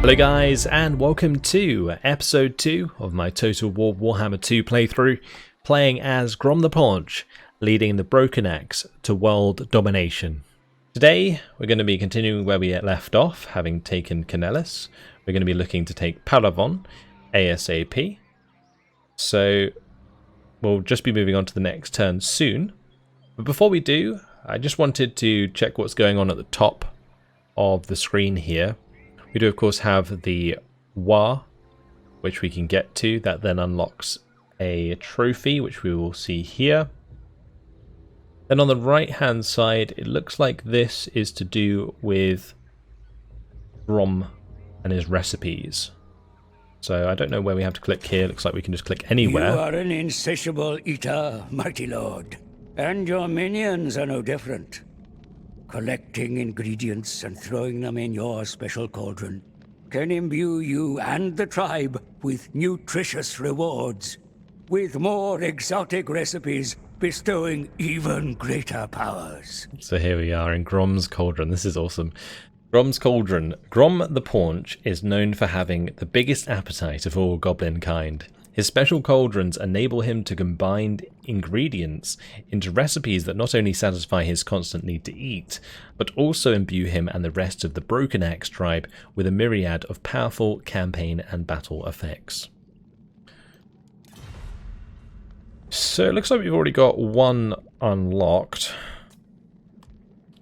Hello guys, and welcome to episode 2 of my Total War Warhammer 2 playthrough, playing as Grom the Paunch, leading the Broken Axe to world domination. Today we're going to be continuing where we left off, having taken Canellis. We're going to be looking to take Paravon ASAP, so we'll just be moving on to the next turn soon. But before we do, I just wanted to check what's going on at the top of the screen here. We do of course have the War, which we can get to, that then unlocks a trophy, which we will see here. Then on the right hand side, it looks like this is to do with Grom and his recipes. So I don't know where we have to click here. Looks like we can just click anywhere. You are an insatiable eater, mighty lord, and your minions are no different. Collecting ingredients and throwing them in your special cauldron can imbue you and the tribe with nutritious rewards, with more exotic recipes bestowing even greater powers. So here we are in Grom's cauldron. This is awesome. Grom's cauldron. Grom the Paunch is known for having the biggest appetite of all goblin kind. His special cauldrons enable him to combine ingredients into recipes that not only satisfy his constant need to eat, but also imbue him and the rest of the Broken Axe tribe with a myriad of powerful campaign and battle effects. So it looks like we've already got one unlocked.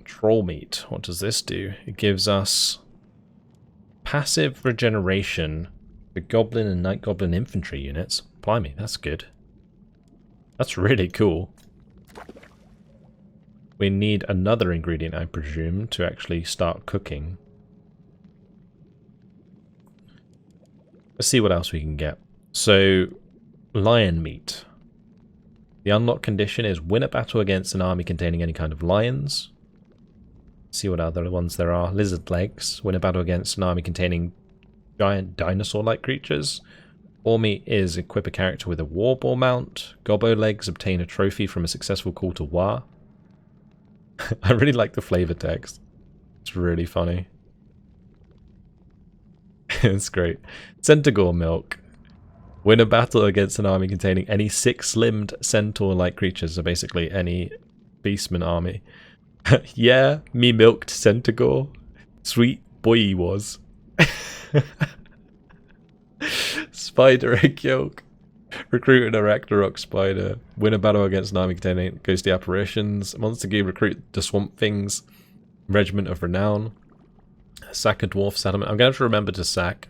Troll meat. What does this do? It gives us passive regeneration for Goblin and Night Goblin infantry units. Blimey, that's good. That's really cool. We need another ingredient, I presume, to actually start cooking. Let's see what else we can get. So, lion meat. The unlock condition is win a battle against an army containing any kind of lions. Let's see what other ones there are. Lizard legs. Win a battle against an army containing giant dinosaur-like creatures. Boar meat is equip a character with a war boar mount. Gobbo legs obtain a trophy from a successful call to war. I really like the flavor text. It's really funny. It's great. Centaur milk. Win a battle against an army containing any 6-limbed centaur-like creatures, so basically any beastman army. Yeah, me milked centaur. Sweet boy he was. Spider egg yolk. Recruit an Arachnarok spider. Win a battle against an army containing ghostly apparitions. Monster game recruit the swamp things. Regiment of renown. Sack a dwarf settlement. I'm going to have to remember to sack.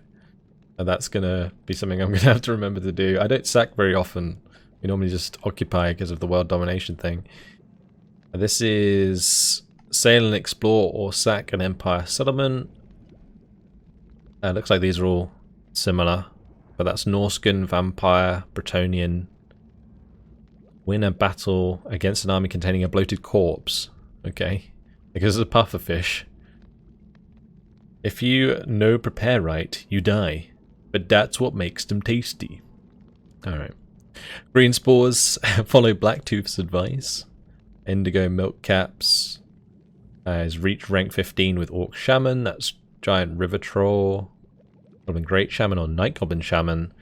And that's going to be something I'm going to have to remember to do. I don't sack very often. We normally just occupy because of the world domination thing. This is sail and explore or sack an empire settlement. Looks like these are all similar, but that's Norscan, Vampire, Bretonnian. Win a battle against an army containing a bloated corpse. Okay, because it's a pufferfish. If you no prepare right, you die, but that's what makes them tasty. Alright. Green spores, follow Blacktooth's advice. Indigo milk caps. Is reach rank 15 with Orc Shaman, that's Giant River Troll, Goblin Great Shaman or Night Goblin Shaman,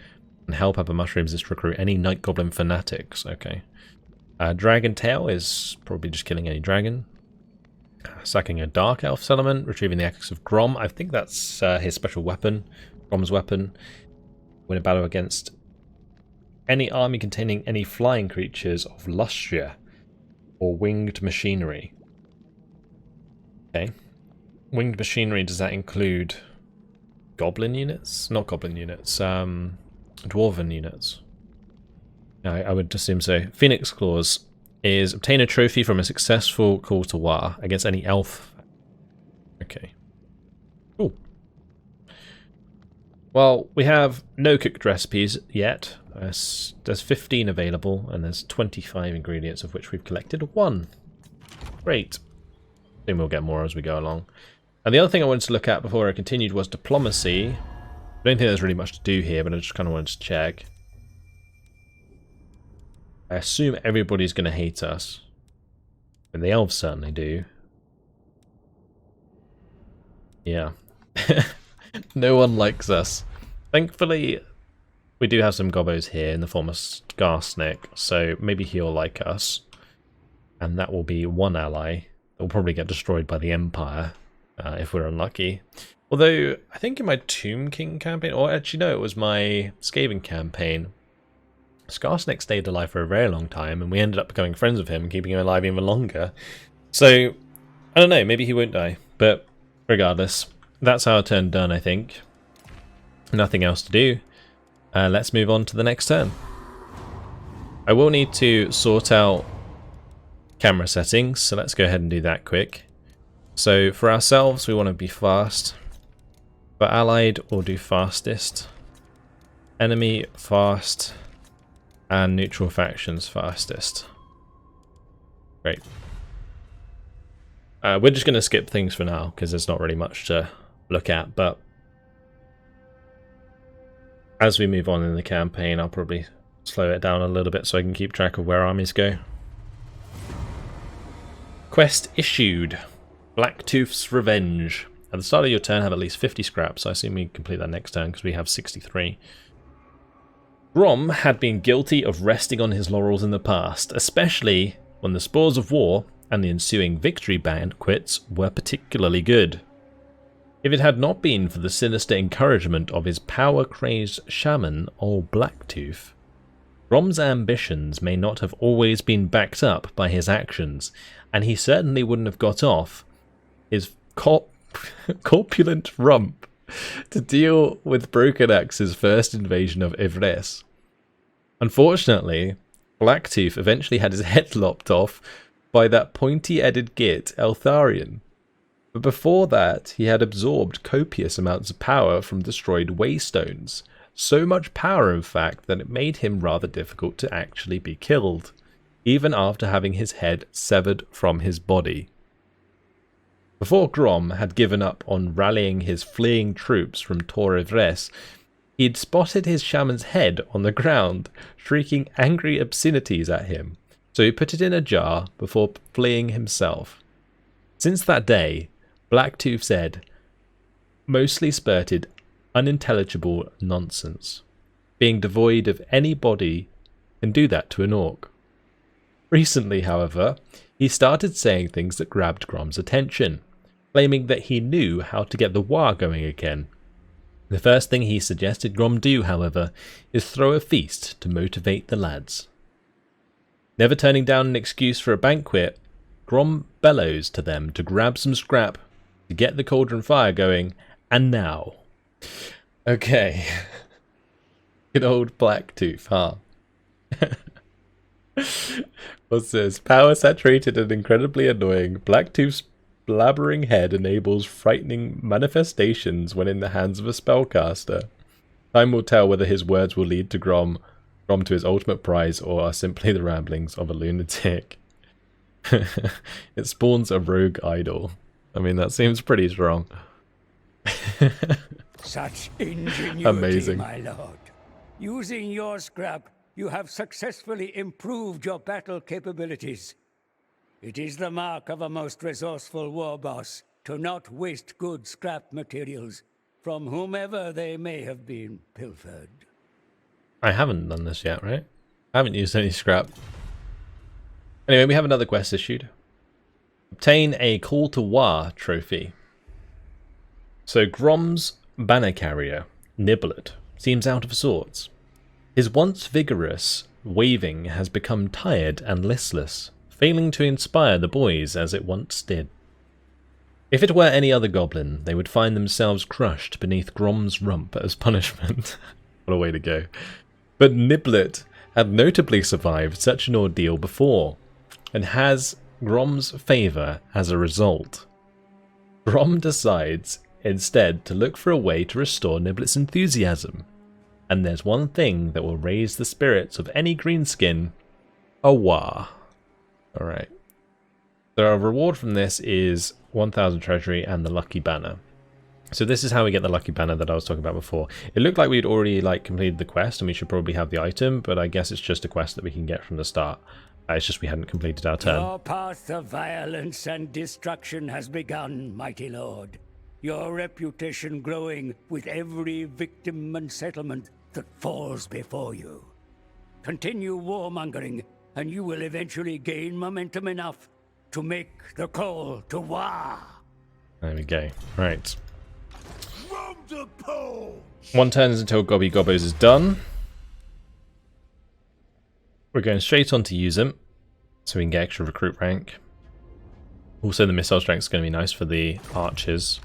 and Hell Pepper Mushrooms is to recruit any Night Goblin Fanatics. Okay. Dragon Tail is probably just killing any dragon. Sacking a Dark Elf settlement, retrieving the Axe of Grom. I think that's his special weapon, Grom's weapon. Win a battle against any army containing any flying creatures of Lustria or Winged Machinery. Okay. Winged machinery, does that include goblin units? Not goblin units, dwarven units. I would assume so. Phoenix Claws is obtain a trophy from a successful call to war against any elf. Okay. Cool. Well, we have no cooked recipes yet. There's 15 available, and there's 25 ingredients, of which we've collected 1. Great. Then we'll get more as we go along. And the other thing I wanted to look at before I continued was diplomacy. I don't think there's really much to do here, but I just kind of wanted to check. I assume everybody's going to hate us. And the elves certainly do. Yeah. No one likes us. Thankfully, we do have some gobos here in the form of Skarsnik, so maybe he'll like us. And that will be one ally that will probably get destroyed by the Empire, if we're unlucky. Although, I think in my Tomb King campaign, or actually no, it was my Skaven campaign, Skarsnik stayed alive for a very long time, and we ended up becoming friends with him and keeping him alive even longer. So, I don't know, maybe he won't die. But regardless, that's our turn done, I think. Nothing else to do. Let's move on to the next turn. I will need to sort out camera settings, so let's go ahead and do that quick. So for ourselves, we want to be fast. For allied, we'll do fastest. Enemy, fast. And neutral factions, fastest. Great. We're just going to skip things for now, because there's not really much to look at, but as we move on in the campaign, I'll probably slow it down a little bit so I can keep track of where armies go. Quest issued. Blacktooth's Revenge. At the start of your turn, have at least 50 scraps. I assume we complete that next turn because we have 63. Grom had been guilty of resting on his laurels in the past, especially when the spoils of war and the ensuing victory banquets were particularly good. If it had not been for the sinister encouragement of his power-crazed shaman, old Blacktooth, Grom's ambitions may not have always been backed up by his actions, and he certainly wouldn't have got off his corpulent rump to deal with Broken Axe's first invasion of Ivres. Unfortunately, Blacktooth eventually had his head lopped off by that pointy-headed git Eltharion. But before that, he had absorbed copious amounts of power from destroyed waystones. So much power, in fact, that it made him rather difficult to actually be killed, even after having his head severed from his body. Before Grom had given up on rallying his fleeing troops from Tor Ivres, he'd spotted his shaman's head on the ground, shrieking angry obscenities at him, so he put it in a jar before fleeing himself. Since that day, Blacktooth's head mostly spurted unintelligible nonsense. Being devoid of any body can do that to an orc. Recently, however, he started saying things that grabbed Grom's attention, claiming that he knew how to get the war going again. The first thing he suggested Grom do, however, is throw a feast to motivate the lads. Never turning down an excuse for a banquet, Grom bellows to them to grab some scrap, to get the cauldron fire going, and now. Okay. Good old Blacktooth, huh? What's this? Power saturated and incredibly annoying. Blacktooth's blabbering head enables frightening manifestations when in the hands of a spellcaster. Time will tell whether his words will lead to Grom to his ultimate prize or are simply the ramblings of a lunatic. It spawns a rogue idol. I mean, that seems pretty strong. Such ingenuity, Amazing. my lord. Using your scrap, you have successfully improved your battle capabilities. It is the mark of a most resourceful war boss to not waste good scrap materials from whomever they may have been pilfered. I haven't done this yet, right? I haven't used any scrap. Anyway, we have another quest issued. Obtain a Call to War trophy. So Grom's banner carrier, Niblet, seems out of sorts. His once vigorous waving has become tired and listless, failing to inspire the boys as it once did. If it were any other goblin, they would find themselves crushed beneath Grom's rump as punishment. What a way to go. But Niblet had notably survived such an ordeal before, and has Grom's favour as a result. Grom decides instead to look for a way to restore Niblet's enthusiasm, and there's one thing that will raise the spirits of any greenskin: a war. Alright. So our reward from this is 1000 treasury and the lucky banner. So this is how we get the lucky banner that I was talking about before. It looked like we'd already completed the quest and we should probably have the item, but I guess it's just a quest that we can get from the start. It's just we hadn't completed our turn. Your path of violence and destruction has begun, mighty lord. your reputation growing with every victim and settlement that falls before you. Continue warmongering, and you will eventually gain momentum enough to make the call to war. There we go. Right. Grom the Paunch! One turn until Gobby Gobbos is done. We're going straight on to use him, so we can get extra recruit rank. Also, the missile strength is going to be nice for the archers.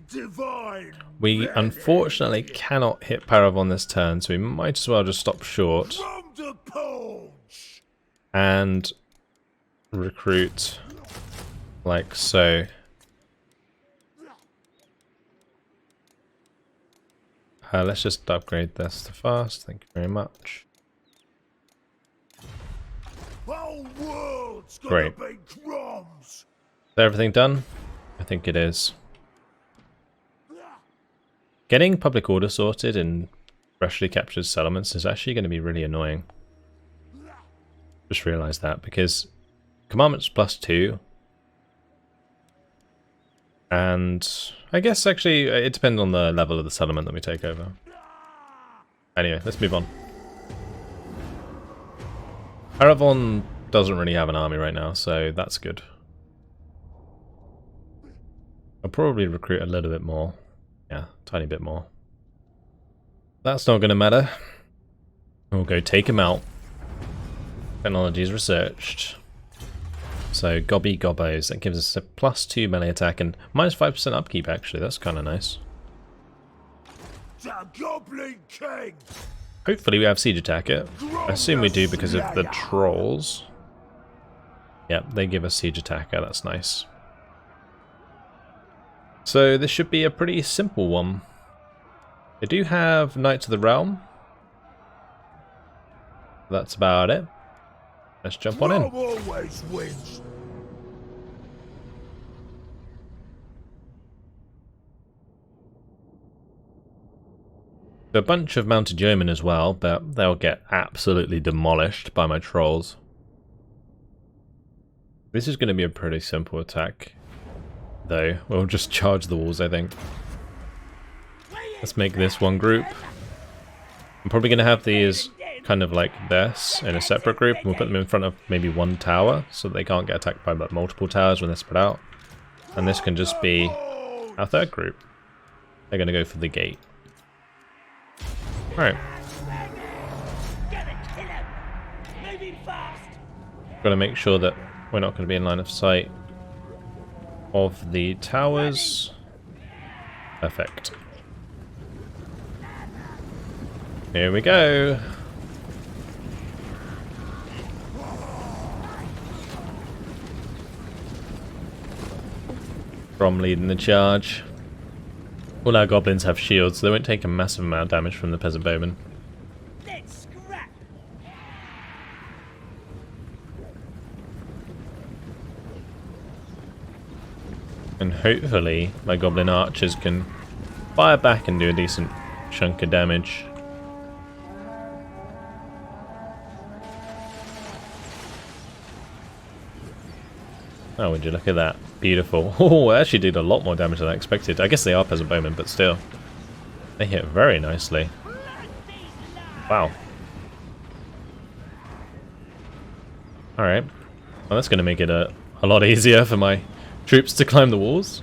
Divine We unfortunately cannot hit Paravon this turn, so we might as well just stop short Grom the Paunch! and recruit like so. Let's just upgrade this to fast. Thank you very much. Whole world's gonna Great. be Groms! Is everything done? I think it is. Getting public order sorted in freshly captured settlements is actually going to be really annoying. Just realised that, because commandments +2, and I guess actually it depends on the level of the settlement that we take over. Anyway, let's move on. Paravon doesn't really have an army right now, so that's good. I'll probably recruit a little bit more. Yeah, tiny bit more. That's not going to matter. We'll go take him out. Technology is researched. So, Gobby Gobbos, that gives us a +2 melee attack and -5% upkeep actually, that's kind of nice. The Goblin King! Hopefully we have siege attack it. I assume we do because of the trolls. Yep, they give us siege attacker, that's nice. So this should be a pretty simple one. They do have Knights of the Realm. That's about it. Let's jump on in. Grom always wins! A bunch of mounted yeomen as well, but they'll get absolutely demolished by my trolls. This is going to be a pretty simple attack, though. We'll just charge the walls, I think. Let's make this one group. I'm probably going to have these kind of like this in a separate group, and we'll put them in front of maybe one tower, so that they can't get attacked by like, multiple towers when they're spread out. And this can just be our third group. They're going to go for the gate. Alright. Got to make sure that we're not going to be in line of sight of the towers. Perfect. Here we go. Grom leading the charge. All our goblins have shields, so they won't take a massive amount of damage from the peasant bowmen. Let's scrap. And hopefully my goblin archers can fire back and do a decent chunk of damage. Oh, would you look at that. Beautiful. Oh, they actually did a lot more damage than I expected. I guess they are peasant bowmen, but still. They hit very nicely. Wow. Alright. Well, that's going to make it a lot easier for my troops to climb the walls.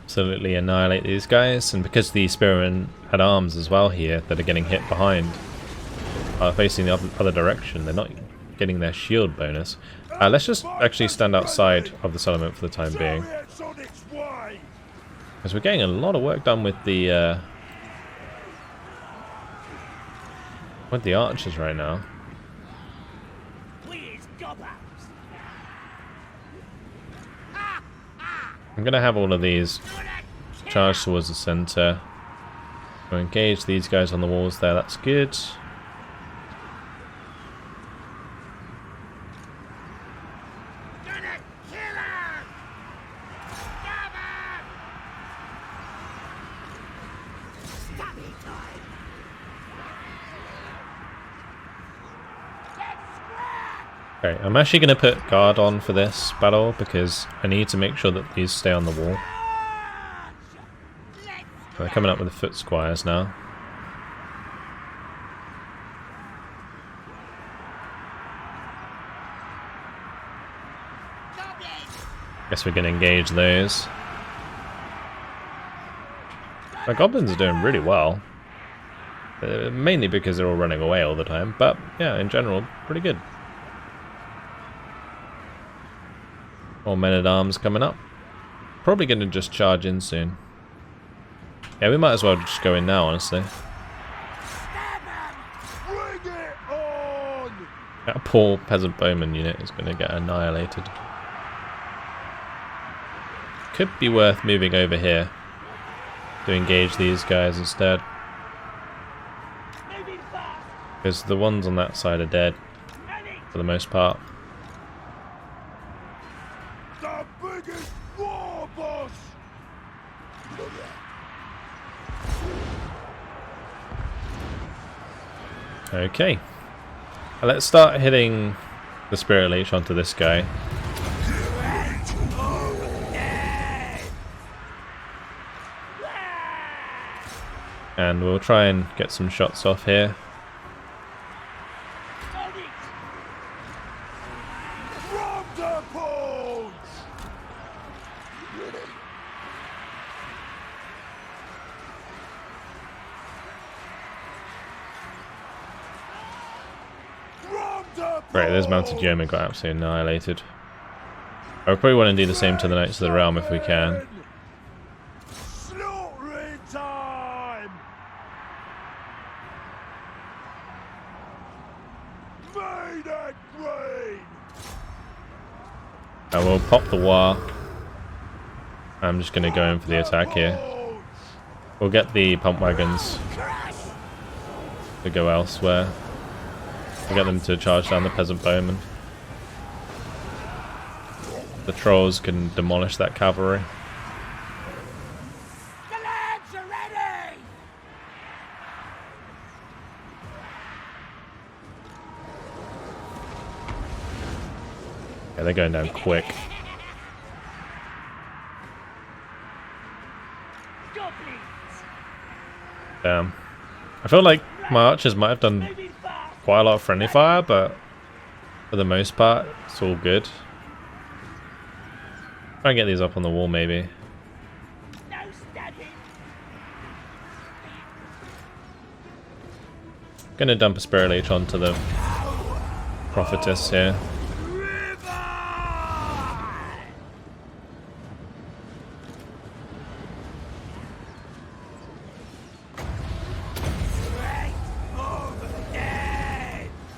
Absolutely annihilate these guys, and because the spearmen had arms as well here that are getting hit behind, are facing the other direction, they're not getting their shield bonus. Let's just actually stand outside of the settlement for the time being, because we're getting a lot of work done with the archers right now. I'm going to have all of these charge towards the center. We'll engage these guys on the walls there, that's good. Okay, I'm actually going to put guard on for this battle because I need to make sure that these stay on the wall. They're coming up with the foot squires now. Guess we're going to engage those. My goblins are doing really well. Mainly because they're all running away all the time, but yeah, in general, pretty good. More men-at-arms coming up. Probably going to just charge in soon. Yeah, we might as well just go in now, honestly. Bring it on! That poor peasant bowman unit is going to get annihilated. Could be worth moving over here to engage these guys instead. Because the ones on that side are dead, for the most part. The biggest war boss! Okay. Let's start hitting the Spirit Leech onto this guy. And we'll try and get some shots off here. Grom the Paunch! Grom the Right, those mounted yeomen got absolutely annihilated. I would probably want to do the same to the Knights of the Realm if we can. Slaughtering time! Made it green! I will pop the war. I'm just going to go in for the attack here. We'll get the pump wagons to go elsewhere. We'll get them to charge down the peasant bowmen. The trolls can demolish that cavalry. The lads are ready! Yeah, they're going down quick. Damn. I feel like my archers might have done quite a lot of friendly fire, but for the most part, it's all good. Try and get these up on the wall, maybe. No stabbing! Gonna dump a Spirit Leech onto the Prophetess here.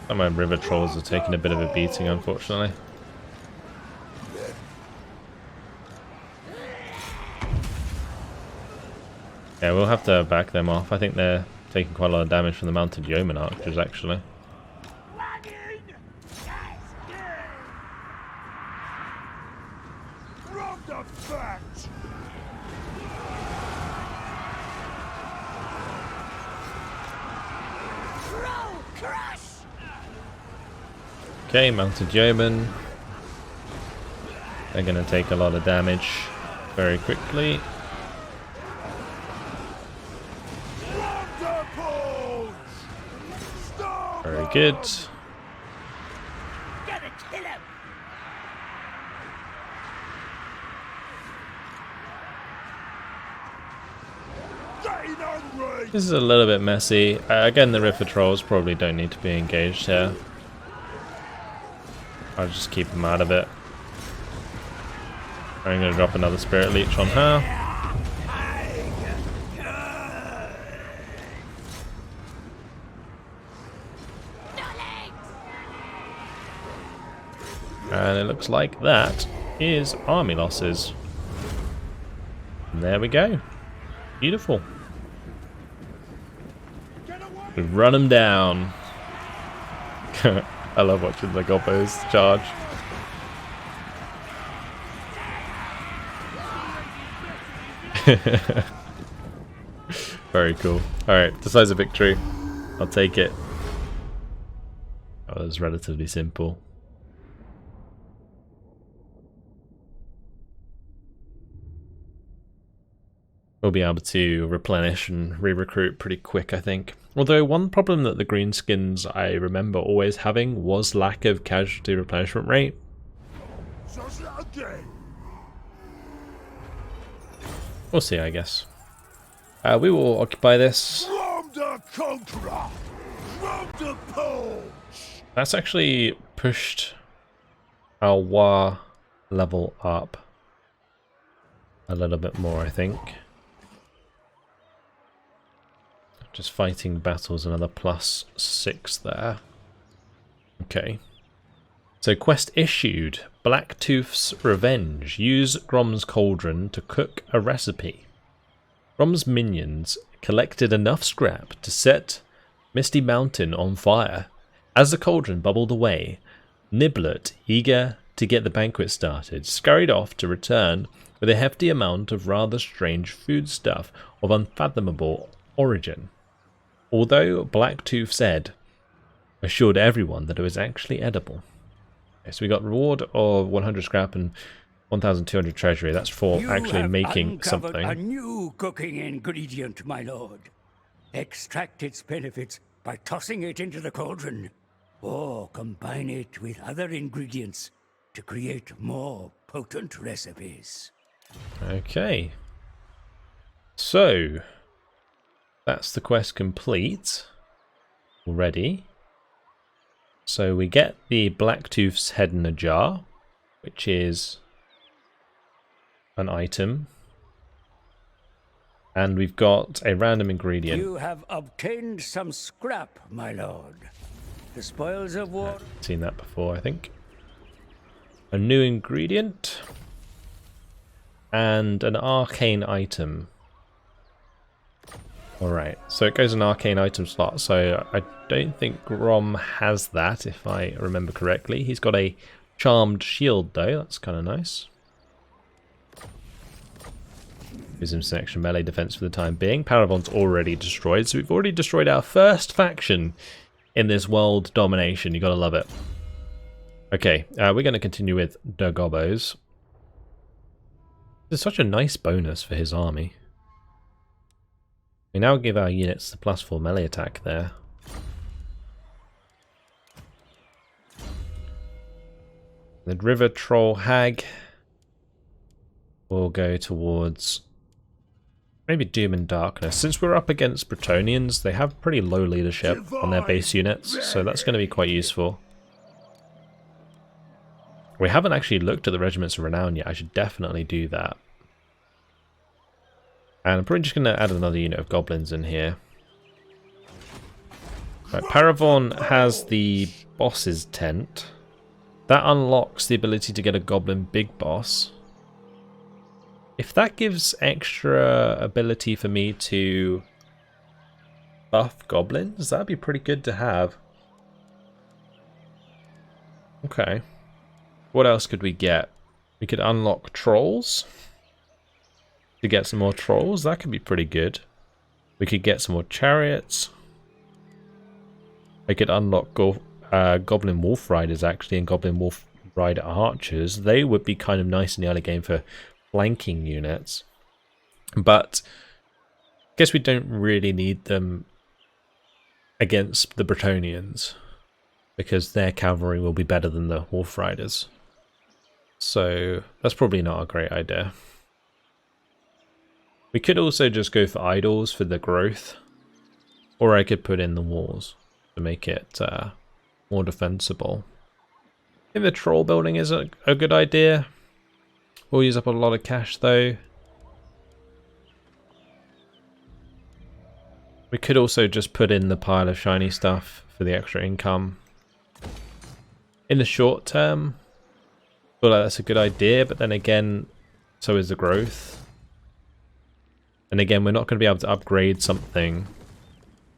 Some of my river trolls are taking a bit of a beating, unfortunately. Yeah, we'll have to back them off. I think they're taking quite a lot of damage from the mounted yeoman archers, actually. From the fact! Okay, mounted yeoman. They're going to take a lot of damage very quickly. Very good. Gotta kill him! Getting hungry! This is a little bit messy. Again, the river trolls probably don't need to be engaged here. I'll just keep them out of it. I'm going to drop another Spirit Leech on her. And it looks like that is army losses. And there we go. Beautiful. We've run them down. I love watching the gobbos charge. Very cool. Alright, decisive victory. I'll take it. That was relatively simple. We'll be able to replenish and re-recruit pretty quick, I think. Although one problem that the Greenskins I remember always having was lack of casualty replenishment rate. We'll see, I guess. We will occupy this. Grom the Conqueror! Grom the Paunch! That's actually pushed our war level up a little bit more, I think. Just fighting battles, another +6 there. Okay. So quest issued. Blacktooth's Revenge. Use Grom's cauldron to cook a recipe. Grom's minions collected enough scrap to set Misty Mountain on fire. As the cauldron bubbled away, Niblet, eager to get the banquet started, scurried off to return with a hefty amount of rather strange foodstuff of unfathomable origin. Although Blacktooth said, assured everyone that it was actually edible. Okay, so we got reward of 100 scrap and 1,200 treasury. That's for actually making something. A new cooking ingredient, my lord. Extract its benefits by tossing it into the cauldron, or combine it with other ingredients to create more potent recipes. Okay. So, that's the quest complete already. So we get the Blacktooth's head in a jar, which is an item. And we've got a random ingredient. You have obtained some scrap, my lord. The spoils of war. Seen that before, I think. A new ingredient. And an arcane item. Alright, so it goes in arcane item slot, so I don't think Grom has that, if I remember correctly. He's got a charmed shield though, that's kind of nice. Gives him some extra melee defense for the time being. Paravon's already destroyed, so we've already destroyed our first faction in this world domination. You gotta love it. Okay, we're going to continue with Dagobos. This is such a nice bonus for his army. We now give our units the +4 melee attack there. The River Troll Hag will go towards maybe Doom and Darkness. Since we're up against Bretonnians, they have pretty low leadership on their base units, so that's going to be quite useful. We haven't actually looked at the Regiments of Renown yet. I should definitely do that. And I'm probably just going to add another unit of goblins in here. Right, Paravon has the boss's tent. That unlocks the ability to get a goblin big boss. If that gives extra ability for me to buff goblins, that'd be pretty good to have. Okay. What else could we get? We could unlock trolls. To get some more trolls, that could be pretty good. We could get some more chariots. I could unlock Goblin Wolf Riders actually, and Goblin Wolf Rider Archers. They would be kind of nice in the early game for flanking units. But I guess we don't really need them against the Bretonnians, because their cavalry will be better than the Wolf Riders. So that's probably not a great idea. We could also just go for idols for the growth, or I could put in the walls to make it more defensible. I think the troll building is a good idea. We'll use up a lot of cash though. We could also just put in the pile of shiny stuff for the extra income. In the short term, I feel like that's a good idea, but then again, so is the growth. And again, we're not going to be able to upgrade something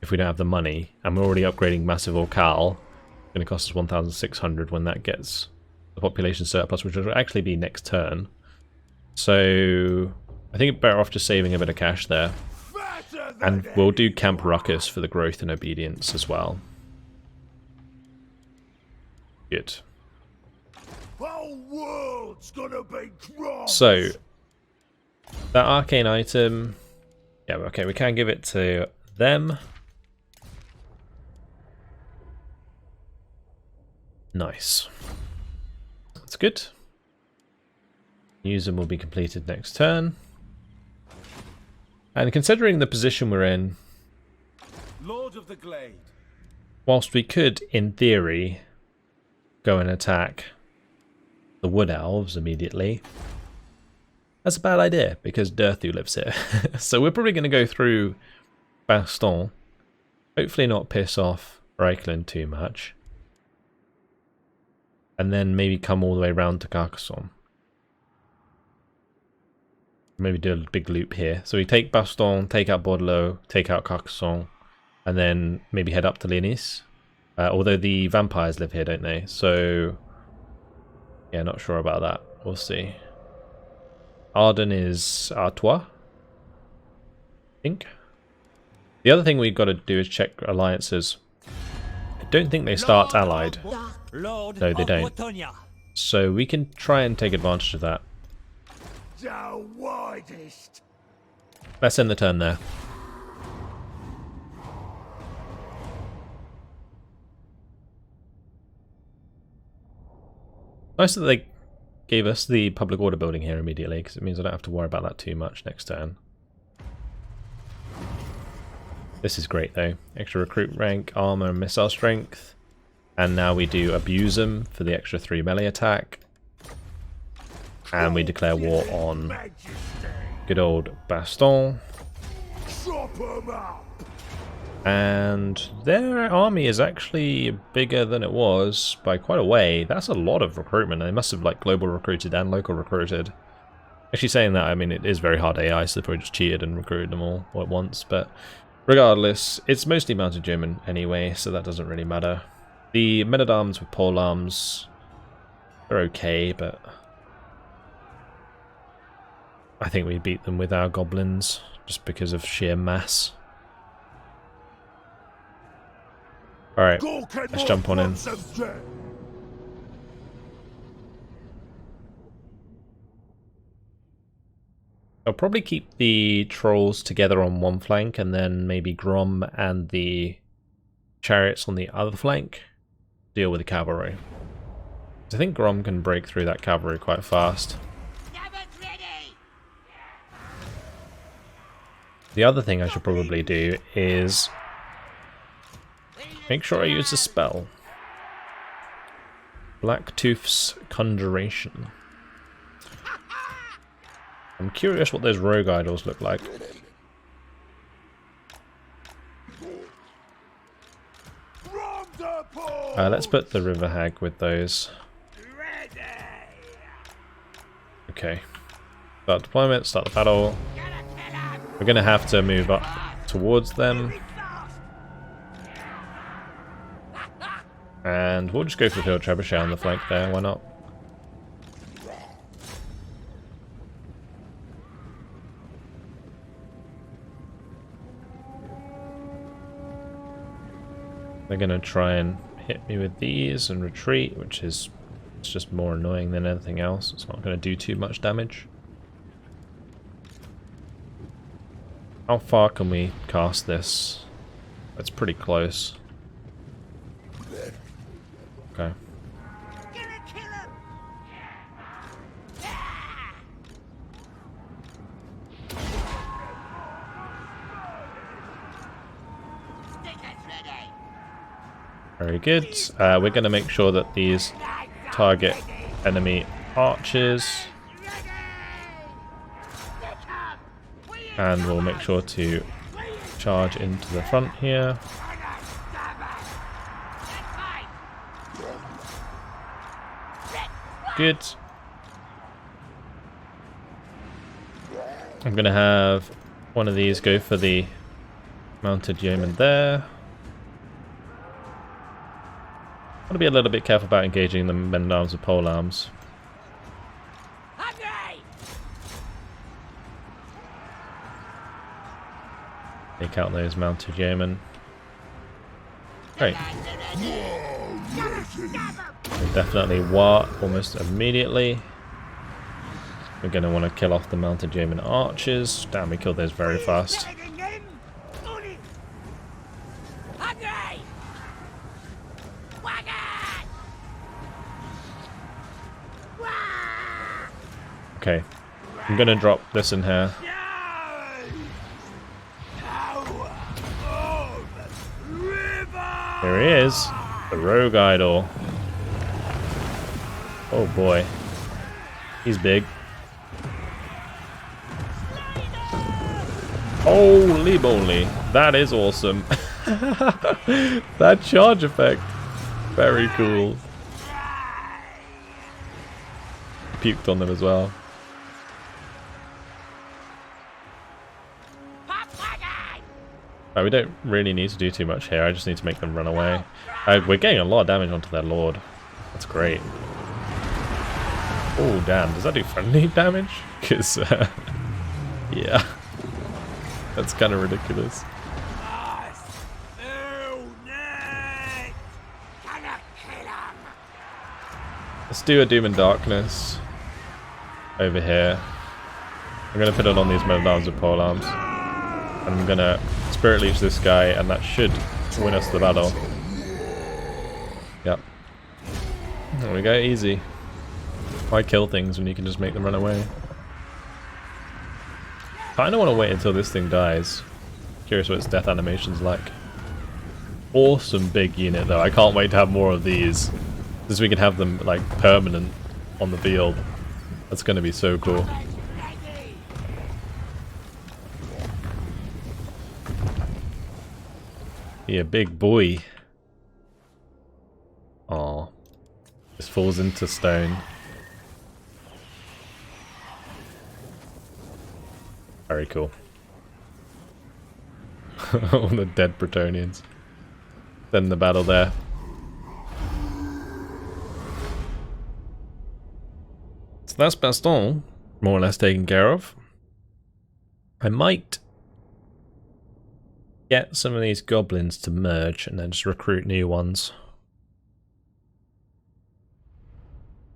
if we don't have the money. And we're already upgrading Massive Orcal. It's going to cost us 1,600 when that gets the population surplus, which will actually be next turn. So I think it's better off just saving a bit of cash there. Better And we'll do Camp Ruckus for the growth and obedience as well. Good. Whole world's gonna be Grom. So, that arcane item... Yeah, okay, we can give it to them. Nice. That's good. Use them will be completed next turn. And considering the position we're in, Lord of the Glade. whilst we could, in theory, go and attack the Wood Elves immediately, that's a bad idea because Durthu lives here. So we're probably going to go through Bastogne, hopefully not piss off Reichland too much, and then maybe come all the way around to Carcassonne. Maybe do a big loop here. So we take Bastogne, take out Bordelot, take out Carcassonne, and then maybe head up to Lenis. Although the vampires live here, don't they? So, yeah, not sure about that. We'll see. Arden is Artois, I think. The other thing we've got to do is check alliances. I don't think they start allied. No, they don't. So we can try and take advantage of that. The widest. Let's end the turn there. Nice that they gave us the public order building here immediately, because it means I don't have to worry about that too much next turn. This is great though. Extra recruit rank, armor, and missile strength. And now we do abuse them for the extra 3 melee attack. And we declare war on good old Bastogne. Chop 'em up. And their army is actually bigger than it was by quite a way. That's a lot of recruitment. They must have like global recruited and local recruited. Actually saying that, I mean, it is very hard AI, so they probably just cheated and recruited them all at once. But regardless, it's mostly mounted German anyway, so that doesn't really matter. The men-at-arms with pole arms are okay, but I think we beat them with our goblins just because of sheer mass. Alright, let's jump on in. I'll probably keep the trolls together on one flank and then maybe Grom and the chariots on the other flank deal with the cavalry. I think Grom can break through that cavalry quite fast. The other thing I should probably do is make sure I use a spell. Blacktooth's Conjuration. I'm curious what those rogue idols look like. Let's put the River Hag with those. Okay. Start deployment, start the battle. We're going to have to move up towards them. And we'll just go for the Field Trebuchet on the flank there, why not? They're going to try and hit me with these and retreat, which is it's just more annoying than anything else. It's not going to do too much damage. How far can we cast this? That's pretty close. Okay. Very good. We're going to make sure that these target enemy archers. And we'll make sure to charge into the front here. Good. I'm going to have one of these go for the mounted yeoman there. Got to be a little bit careful about engaging the men-at-arms with pole arms. Take out those mounted yeomen. Great. We'll definitely war almost immediately. We're going to want to kill off the mounted yeoman archers. Damn, we killed those very fast. Okay, I'm going to drop this in here. Here he is, the rogue idol. Oh boy, he's big. Holy moly, that is awesome. That charge effect, very cool. Puked on them as well. Right, we don't really need to do too much here. I just need to make them run away. We're getting a lot of damage onto their lord. That's great. Oh damn, does that do friendly damage? Because yeah, that's kind of ridiculous. Let's do a Doom and Darkness over here. I'm going to put it on these men-at-arms with polearms. And I'm going to Spirit Leech this guy, and that should win us the battle. Yep. There we go, easy. Why kill things when you can just make them run away? I don't want to wait until this thing dies. Curious what its death animation's like. Awesome big unit though, I can't wait to have more of these. Because we can have them like permanent on the field. That's going to be so cool. Yeah, big boy. Aw. This falls into stone. Very cool. All the dead Bretonnians. Then the battle there. So that's Bastogne, more or less taken care of. I might get some of these goblins to merge and then just recruit new ones.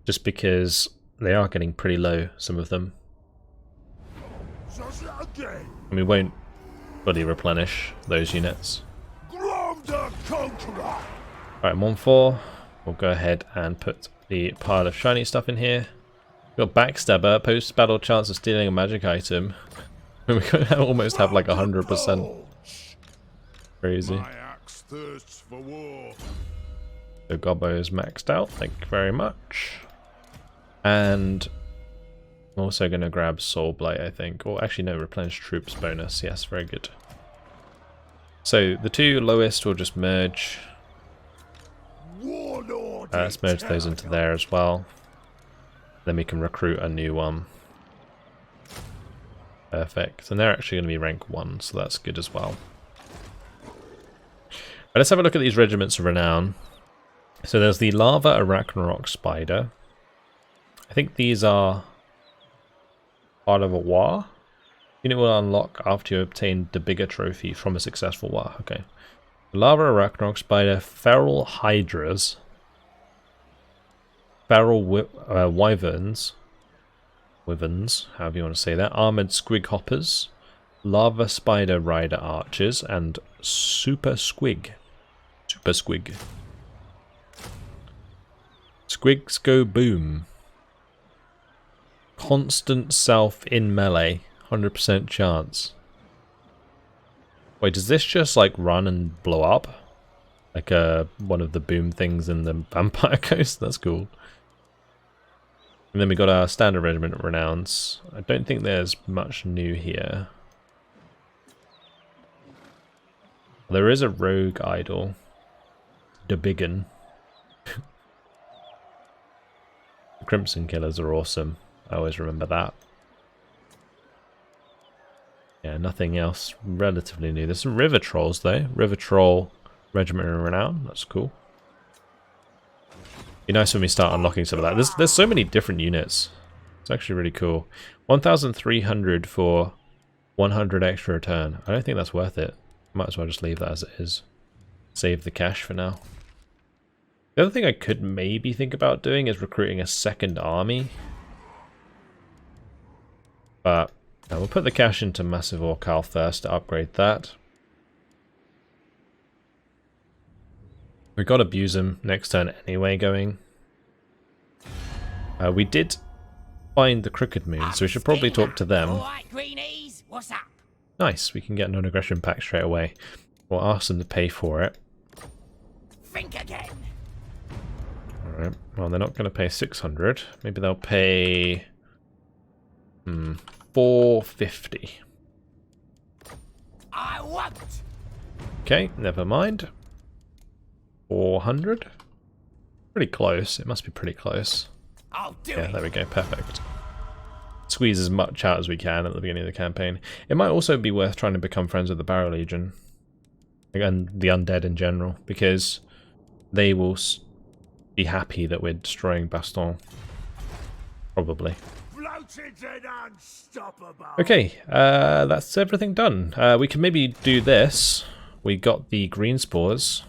Just because they are getting pretty low, some of them. And we won't fully replenish those units. Grom the Paunch. Right, I'm on 4. We'll go ahead and put the pile of shiny stuff in here. We've got Backstabber, post-battle chance of stealing a magic item. We could almost have like 100%. Crazy. My axe thirsts for war. The Gobbo is maxed out, thank you very much. And I'm also going to grab Soul Blight, I think. Or actually, no, replenish troops bonus. Yes, very good. So the two lowest will just merge. Let's merge those into there as well. Then we can recruit a new one. Perfect. And they're actually going to be rank 1, so that's good as well. Right, let's have a look at these regiments of renown. So there's the Lava Arachnarok Spider. I think these are part of a war. Unit will unlock after you obtain the bigger trophy from a successful war. Okay. Lava Arachnarok Spider, Feral Hydras, Feral Wyverns, however you want to say that, Armored Squig Hoppers, Lava Spider Rider Archers, and Super Squig. Squigs go boom. Constant self in melee, 100% chance. Wait, does this just like run and blow up? Like one of the boom things in the Vampire Coast? That's cool. And then we got our standard regiment of renowns. I don't think there's much new here. There is a rogue idol. The Biggin. The Crimson Killers are awesome. I always remember that. Yeah, nothing else relatively new. There's some River Trolls though. River Troll Regiment of Renown. That's cool. Be nice when we start unlocking some of that. There's so many different units. It's actually really cool. 1,300 for 100 extra return. I don't think that's worth it. Might as well just leave that as it is. Save the cash for now. The other thing I could maybe think about doing is recruiting a second army. But we'll put the cash into Massive Orcal first to upgrade that. We've got Abuse him next turn anyway going. We did find the Crooked Moon, so we should probably talk to them. Alright, greenies, what's up? Nice, we can get an aggression pack straight away. We'll ask them to pay for it. Think again. Alright, well they're not going to pay 600. Maybe they'll pay... 450. I won't. Okay, never mind. 400? Pretty close, it must be pretty close. I'll do Yeah, it. there we go, perfect. Squeeze as much out as we can at the beginning of the campaign. It might also be worth trying to become friends with the Barrow Legion. And the undead in general, because they will be happy that we're destroying Bastogne. Probably. Floated and unstoppable. Okay, that's everything done. We can maybe do this. We got the green spores.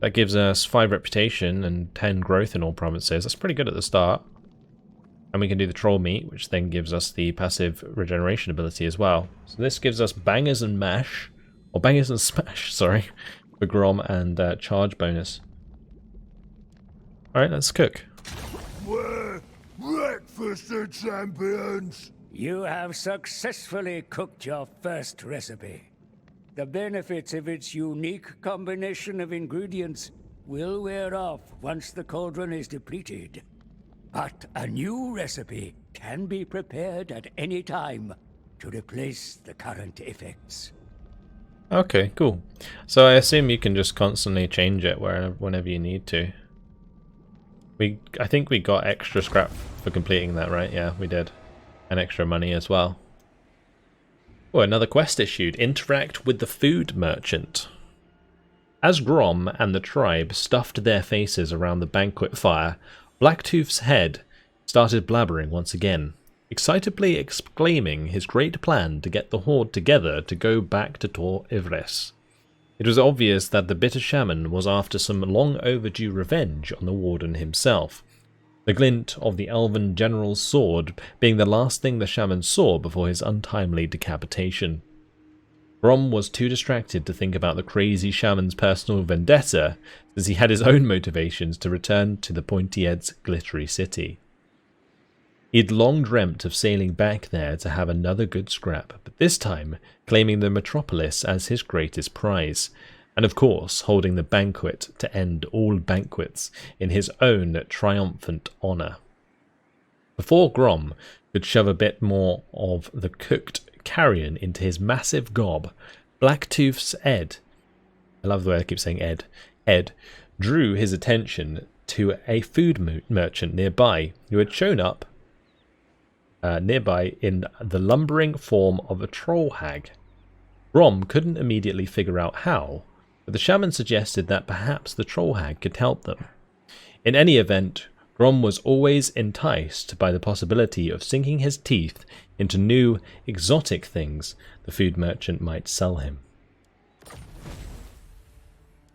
That gives us 5 reputation and 10 growth in all provinces. That's pretty good at the start. And we can do the troll meat, which then gives us the passive regeneration ability as well. So this gives us bangers and mash, or bangers and smash, sorry, for Grom and charge bonus. Alright, let's cook. We're breakfast of champions. You have successfully cooked your first recipe. The benefits of its unique combination of ingredients will wear off once the cauldron is depleted. But a new recipe can be prepared at any time to replace the current effects. Okay, cool. So I assume you can just constantly change it whenever you need to. I think we got extra scrap for completing that, right? Yeah, we did. And extra money as well. Oh, another quest issued. Interact with the food merchant. As Grom and the tribe stuffed their faces around the banquet fire, Blacktooth's head started blabbering once again, excitably exclaiming his great plan to get the horde together to go back to Tor Ivres. It was obvious that the bitter shaman was after some long overdue revenge on the warden himself, the glint of the elven general's sword being the last thing the shaman saw before his untimely decapitation. Grom was too distracted to think about the crazy shaman's personal vendetta, since he had his own motivations to return to the Pointy-Ed's glittery city. He'd long dreamt of sailing back there to have another good scrap, but this time claiming the metropolis as his greatest prize, and of course holding the banquet to end all banquets in his own triumphant honour. Before Grom could shove a bit more of the cooked carrion into his massive gob, Blacktooth's Ed, I love the way I keep saying Ed, drew his attention to a food merchant nearby who had shown up nearby in the lumbering form of a troll hag. Grom couldn't immediately figure out how, but the shaman suggested that perhaps the troll hag could help them. In any event, Grom was always enticed by the possibility of sinking his teeth into new, exotic things the food merchant might sell him.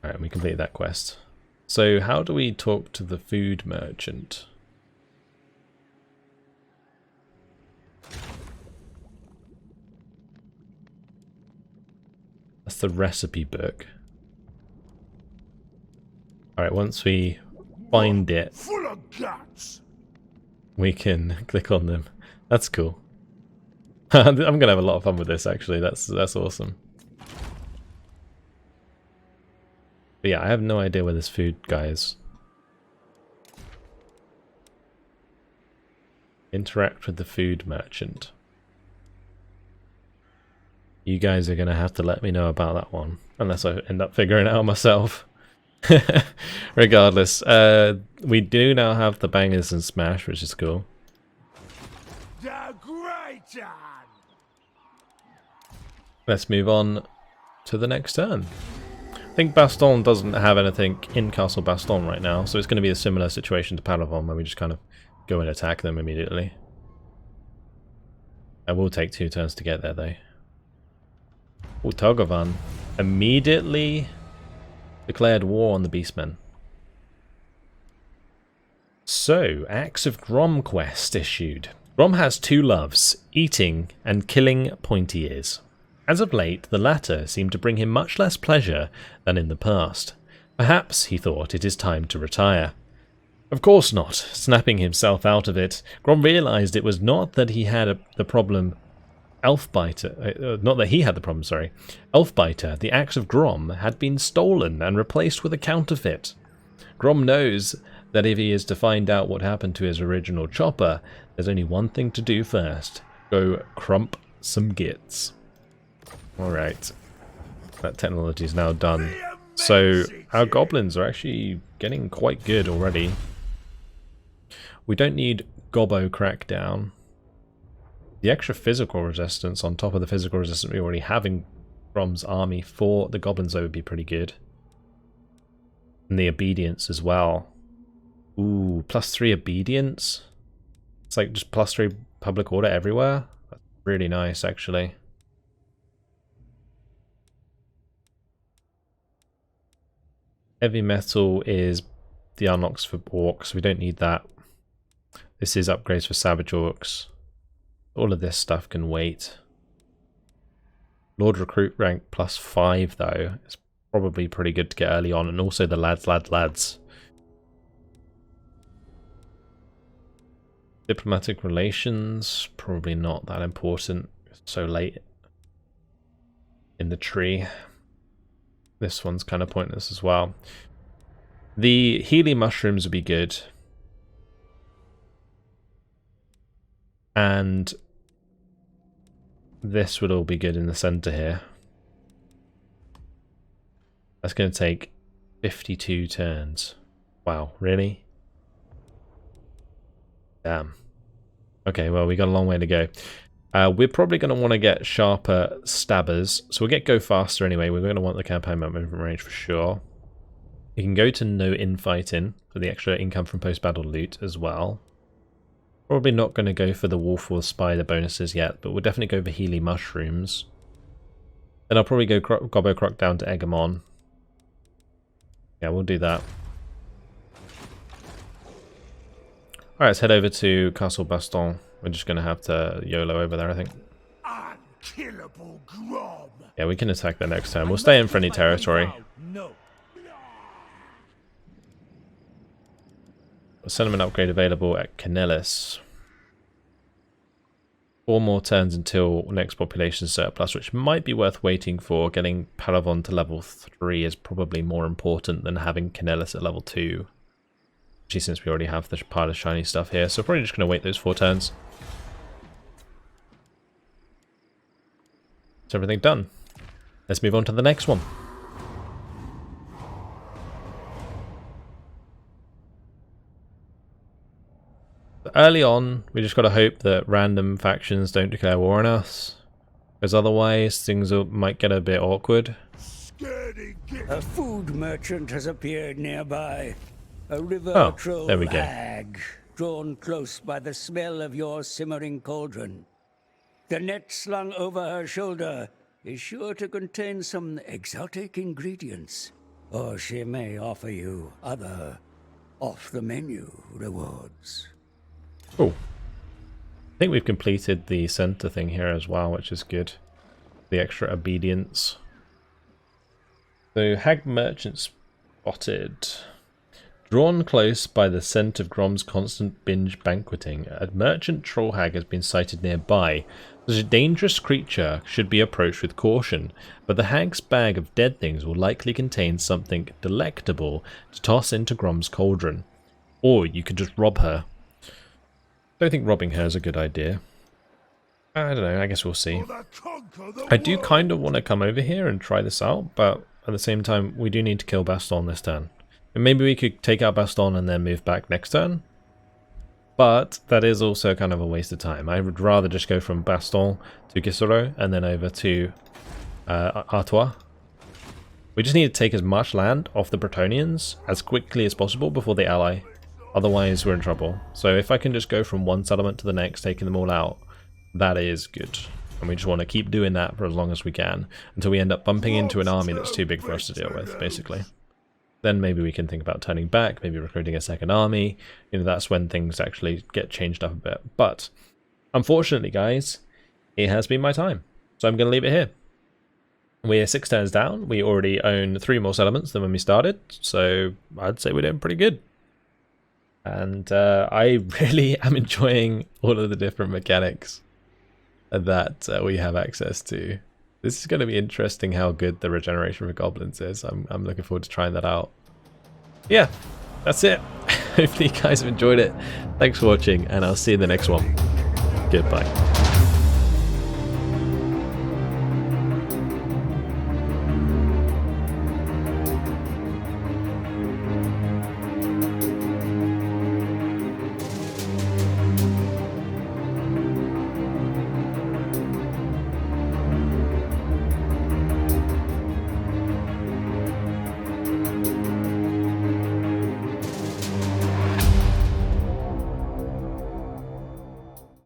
Alright, we completed that quest. So how do we talk to the food merchant? That's the recipe book. Alright, once we find it, Full of guts. we can click on them. That's cool. I'm gonna have a lot of fun with this actually, that's awesome. But yeah, I have no idea where this food guy is. Interact with the food merchant. You guys are gonna have to let me know about that one, unless I end up figuring it out myself. Regardless, we do now have the bangers and smash, which is cool. The great one. Let's move on to the next turn. I think Bastogne doesn't have anything in Castle Bastogne right now, so it's going to be a similar situation to Paravon, where we just kind of go and attack them immediately. I will take 2 turns to get there though. Oh, Togovan immediately declared war on the Beastmen. So, Axe of Grom quest issued. Grom has 2 loves, eating and killing pointy ears. As of late, the latter seemed to bring him much less pleasure than in the past. Perhaps, he thought, it is time to retire. Of course not. Snapping himself out of it, Grom realised it was not that he had the problem Elfbiter, not that he had the problem, sorry. Elfbiter, the axe of Grom, had been stolen and replaced with a counterfeit. Grom knows that if he is to find out what happened to his original chopper, there's only one thing to do first. Go crump some gits. Alright. That technology is now done. So, our goblins are actually getting quite good already. We don't need Gobbo Crackdown. The extra physical resistance on top of the physical resistance we already have in Grom's army for the goblins though would be pretty good. And the obedience as well. Ooh, +3 obedience? It's like just +3 public order everywhere? That's really nice actually. Heavy metal is the unlocks for orcs, we don't need that. This is upgrades for savage orcs. All of this stuff can wait. Lord Recruit rank +5 though. It's probably pretty good to get early on, and also the lads. Diplomatic relations, probably not that important. It's so late in the tree. This one's kind of pointless as well. The Healy mushrooms would be good. And this would all be good in the center here. That's going to take 52 turns. Wow, really? Damn. Okay, well, we got a long way to go. We're probably going to want to get sharper stabbers. So we'll get go faster anyway. We're going to want the campaign map movement range for sure. You can go to no infighting for the extra income from post-battle loot as well. Probably not going to go for the wolf or spider bonuses yet, but we'll definitely go for Healy mushrooms. Then I'll probably go Gobbo Croc down to Egamon. Yeah, we'll do that. Alright, let's head over to Castle Bastogne. We're just going to have to YOLO over there, I think. Unkillable Grom. Yeah, we can attack that next turn. We'll stay in friendly territory. No. Sentiment upgrade available at Canellis. 4 more turns until next population surplus, which might be worth waiting for. Getting Paravon to level 3 is probably more important than having Canellis at level 2. Actually, since we already have the pile of shiny stuff here, so probably just going to wait those 4 turns. That's everything done. Let's move on to the next one. Early on, we just got to hope that random factions don't declare war on us, because otherwise things might get a bit awkward. A food merchant has appeared nearby. A river troll there we go. hag, drawn close by the smell of your simmering cauldron. The net slung over her shoulder is sure to contain some exotic ingredients, or she may offer you other off-the-menu rewards. Cool. I think we've completed the center thing here as well, which is good. The extra obedience. So, hag merchant spotted. Drawn close by the scent of Grom's constant binge banqueting, a merchant troll hag has been sighted nearby. Such a dangerous creature should be approached with caution, but the hag's bag of dead things will likely contain something delectable to toss into Grom's cauldron. Or you could just rob her. I don't think robbing her is a good idea. I don't know, I guess we'll see. I do kind of want to come over here and try this out, but at the same time, we do need to kill Bastogne this turn. And maybe we could take out Bastogne and then move back next turn. But that is also kind of a waste of time. I would rather just go from Bastogne to Gisoro and then over to Artois. We just need to take as much land off the Bretonnians as quickly as possible before they ally. Otherwise, we're in trouble. So if I can just go from one settlement to the next, taking them all out, that is good. And we just want to keep doing that for as long as we can, until we end up bumping into an army that's too big for us to deal with, basically. Then maybe we can think about turning back, maybe recruiting a second army. You know, that's when things actually get changed up a bit. But unfortunately, guys, it has been my time. So I'm going to leave it here. We're 6 turns down. We already own 3 more settlements than when we started. So I'd say we're doing pretty good. And I really am enjoying all of the different mechanics that we have access to. This is going to be interesting how good the regeneration for goblins is. I'm looking forward to trying that out. Yeah, that's it. Hopefully you guys have enjoyed it. Thanks for watching, and I'll see you in the next one. Goodbye.